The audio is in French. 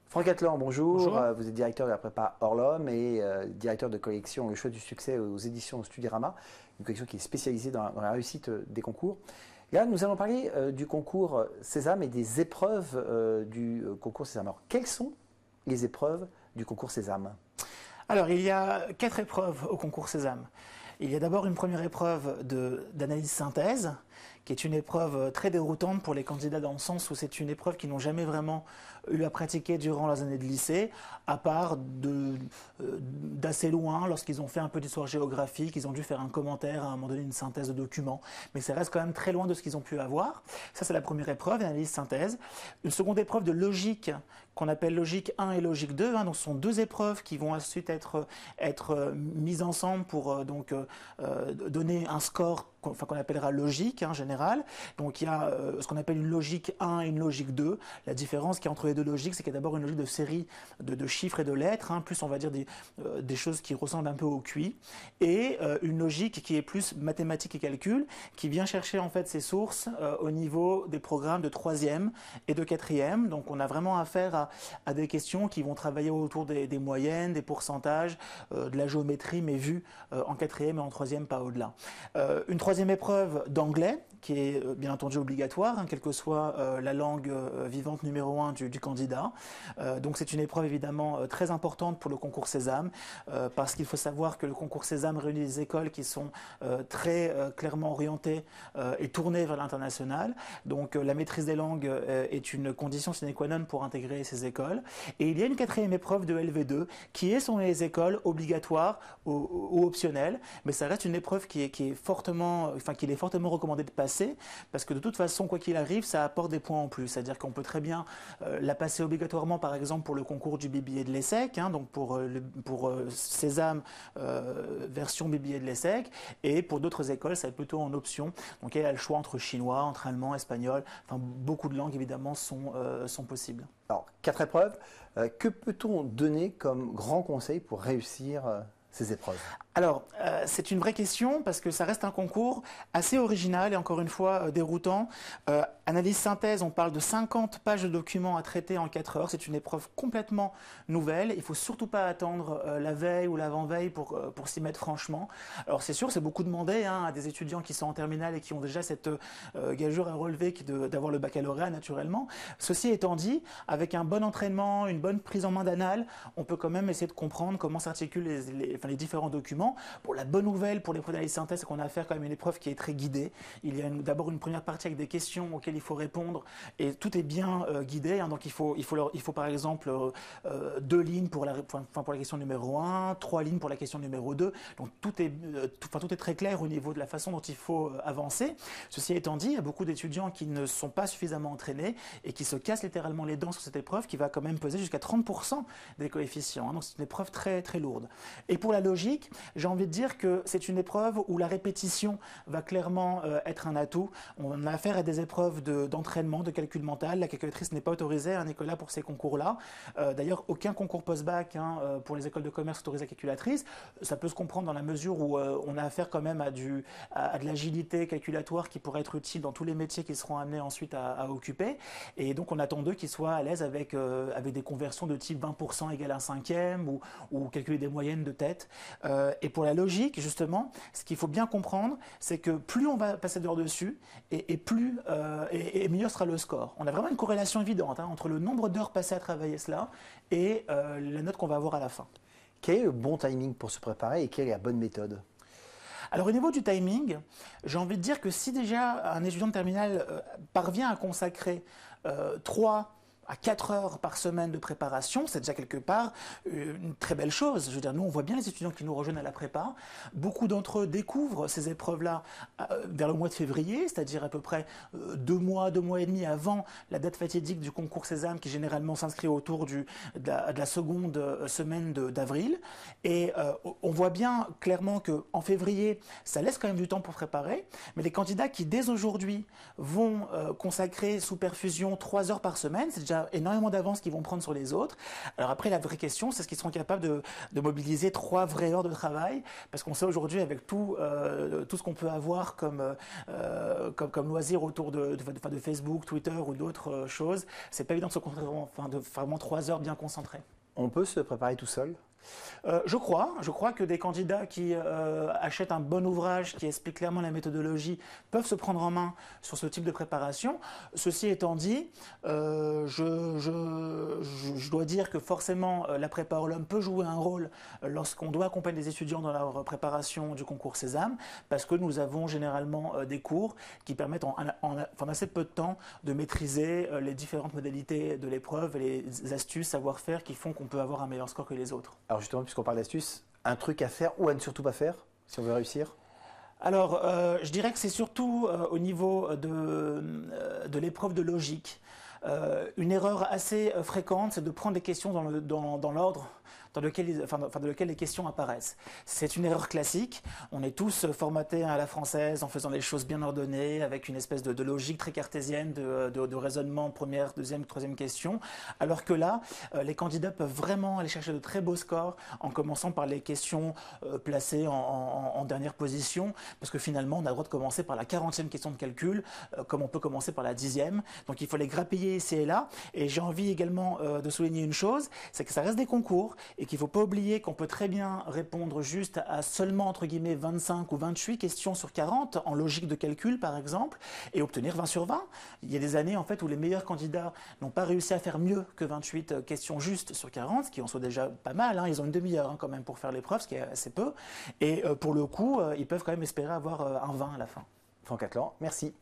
Franck Atlan, bonjour. Bonjour. Vous êtes directeur de la prépa Orlom et directeur de collection Le Choix du Succès aux éditions Studyrama, une collection qui est spécialisée dans la réussite des concours. Là, nous allons parler du concours Sésame et des épreuves du concours Sésame. Alors, quelles sont les épreuves du concours Sésame? Alors, il y a 4 épreuves au concours Sésame. Il y a d'abord une première épreuve d'analyse synthèse, qui est une épreuve très déroutante pour les candidats dans le sens où c'est une épreuve qu'ils n'ont jamais vraiment eu à pratiquer durant leurs années de lycée, à part d'assez loin, lorsqu'ils ont fait un peu d'histoire géographique, ils ont dû faire un commentaire, à un moment donné une synthèse de document, mais ça reste quand même très loin de ce qu'ils ont pu avoir. Ça, c'est la première épreuve, l'analyse synthèse. Une seconde épreuve de logique, qu'on appelle logique 1 et logique 2, donc ce sont 2 épreuves qui vont ensuite être mises ensemble pour donner un score qu'on appellera logique en général. Donc il y a ce qu'on appelle une logique 1 et une logique 2. La différence qu'il y a entre les deux logiques, c'est qu'il y a d'abord une logique de série de chiffres et de lettres, plus on va dire des choses qui ressemblent un peu au QI, et une logique qui est plus mathématique et calcul, qui vient chercher en fait ses sources au niveau des programmes de 3e et de 4e. Donc on a vraiment affaire à des questions qui vont travailler autour des moyennes, des pourcentages, de la géométrie, mais vue en 4e et en 3e, pas au-delà. Une troisième épreuve d'anglais, qui est bien entendu obligatoire, quelle que soit la langue vivante numéro 1 du candidat. Donc c'est une épreuve évidemment très importante pour le concours Sésame, parce qu'il faut savoir que le concours Sésame réunit des écoles qui sont très clairement orientées et tournées vers l'international. Donc la maîtrise des langues est une condition sine qua non pour intégrer ces écoles. Et il y a une quatrième épreuve de LV2 qui sont les écoles obligatoires ou optionnelles, mais ça reste une épreuve qu'il est fortement recommandé de passer, parce que de toute façon, quoi qu'il arrive, ça apporte des points en plus. C'est-à-dire qu'on peut très bien la passer obligatoirement, par exemple, pour le concours du BBA de l'ESSEC, donc pour Sésame version BBA de l'ESSEC, et pour d'autres écoles, ça va être plutôt en option. Donc elle a le choix entre chinois, entre allemand, espagnol, beaucoup de langues évidemment sont possibles. Alors, 4 épreuves. Que peut-on donner comme grand conseil pour réussir ces épreuves? Alors, c'est une vraie question parce que ça reste un concours assez original et encore une fois déroutant. Analyse synthèse, on parle de 50 pages de documents à traiter en 4 heures. C'est une épreuve complètement nouvelle. Il ne faut surtout pas attendre la veille ou l'avant-veille pour s'y mettre franchement. Alors c'est sûr, c'est beaucoup demandé à des étudiants qui sont en terminale et qui ont déjà cette gageure à relever d'avoir le baccalauréat naturellement. Ceci étant dit, avec un bon entraînement, une bonne prise en main d'anal, on peut quand même essayer de comprendre comment s'articulent les différents documents. Bon, la bonne nouvelle pour l'épreuve d'analyse synthèse, c'est qu'on a affaire quand même à une épreuve qui est très guidée. Il y a d'abord une première partie avec des questions auxquelles il faut répondre et tout est bien guidé. Donc il faut par exemple 2 lignes pour la question numéro 1, 3 lignes pour la question numéro 2. Donc tout est très clair au niveau de la façon dont il faut avancer. Ceci étant dit, il y a beaucoup d'étudiants qui ne sont pas suffisamment entraînés et qui se cassent littéralement les dents sur cette épreuve qui va quand même peser jusqu'à 30% des coefficients. Donc c'est une épreuve très très lourde. Et pour la logique, j'ai envie de dire que c'est une épreuve où la répétition va clairement être un atout. On a affaire à des épreuves d'entraînement, de calcul mental. La calculatrice n'est pas autorisée, Nicolas, pour ces concours-là. D'ailleurs, aucun concours post-bac pour les écoles de commerce autorise la calculatrice. Ça peut se comprendre dans la mesure où on a affaire quand même à de l'agilité calculatoire qui pourrait être utile dans tous les métiers qu'ils seront amenés ensuite à occuper. Et donc, on attend d'eux qu'ils soient à l'aise avec des conversions de type 20% égale un cinquième ou calculer des moyennes de tête. Et pour la logique, justement, ce qu'il faut bien comprendre, c'est que plus on va passer d'heures dessus, et meilleur sera le score. On a vraiment une corrélation évidente entre le nombre d'heures passées à travailler cela et la note qu'on va avoir à la fin. Quel est le bon timing pour se préparer et quelle est la bonne méthode? Alors au niveau du timing, j'ai envie de dire que si déjà un étudiant de terminale parvient à consacrer 3 à 4 heures par semaine de préparation, c'est déjà quelque part une très belle chose. Je veux dire, nous, on voit bien les étudiants qui nous rejoignent à la prépa. Beaucoup d'entre eux découvrent ces épreuves-là vers le mois de février, c'est-à-dire à peu près 2 mois et demi avant la date fatidique du concours Sésame, qui généralement s'inscrit autour de la seconde semaine d'avril. Et on voit bien clairement qu'en février, ça laisse quand même du temps pour préparer, mais les candidats qui, dès aujourd'hui, vont consacrer sous perfusion 3 heures par semaine, c'est déjà déjà énormément d'avance qu'ils vont prendre sur les autres. Alors après, la vraie question, c'est ce qu'ils seront capables de mobiliser 3 vraies heures de travail, parce qu'on sait aujourd'hui avec tout ce qu'on peut avoir comme loisir autour de Facebook, Twitter ou d'autres choses, c'est pas évident de se concentrer, de faire vraiment 3 heures bien concentrées. On peut se préparer tout seul? Je crois que des candidats qui achètent un bon ouvrage qui explique clairement la méthodologie peuvent se prendre en main sur ce type de préparation. Ceci étant dit, je dois dire que forcément la prépa Orlum peut jouer un rôle lorsqu'on doit accompagner des étudiants dans leur préparation du concours Sésame, parce que nous avons généralement des cours qui permettent en assez peu de temps de maîtriser les différentes modalités de l'épreuve et les astuces, savoir-faire qui font qu'on peut avoir un meilleur score que les autres. Alors justement, puisqu'on parle d'astuces, un truc à faire ou à ne surtout pas faire si on veut réussir? Alors, je dirais que c'est surtout au niveau de l'épreuve de logique. Une erreur assez fréquente, c'est de prendre les questions dans l'ordre de lequel les questions apparaissent. C'est une erreur classique. On est tous formatés à la française en faisant les choses bien ordonnées, avec une espèce de logique très cartésienne de raisonnement, première, deuxième, troisième question. Alors que là, les candidats peuvent vraiment aller chercher de très beaux scores en commençant par les questions placées en dernière position, parce que finalement, on a le droit de commencer par la 40e question de calcul, comme on peut commencer par la 10e. Donc il faut les grappiller ici et là. Et j'ai envie également de souligner une chose, c'est que ça reste des concours et qu'il ne faut pas oublier qu'on peut très bien répondre juste à seulement, entre guillemets, 25 ou 28 questions sur 40 en logique de calcul, par exemple, et obtenir 20 sur 20. Il y a des années, en fait, où les meilleurs candidats n'ont pas réussi à faire mieux que 28 questions justes sur 40, ce qui en soit déjà pas mal. Ils ont une demi-heure quand même pour faire l'épreuve, ce qui est assez peu. Et pour le coup, ils peuvent quand même espérer avoir un 20 à la fin. Franck Atlan, merci.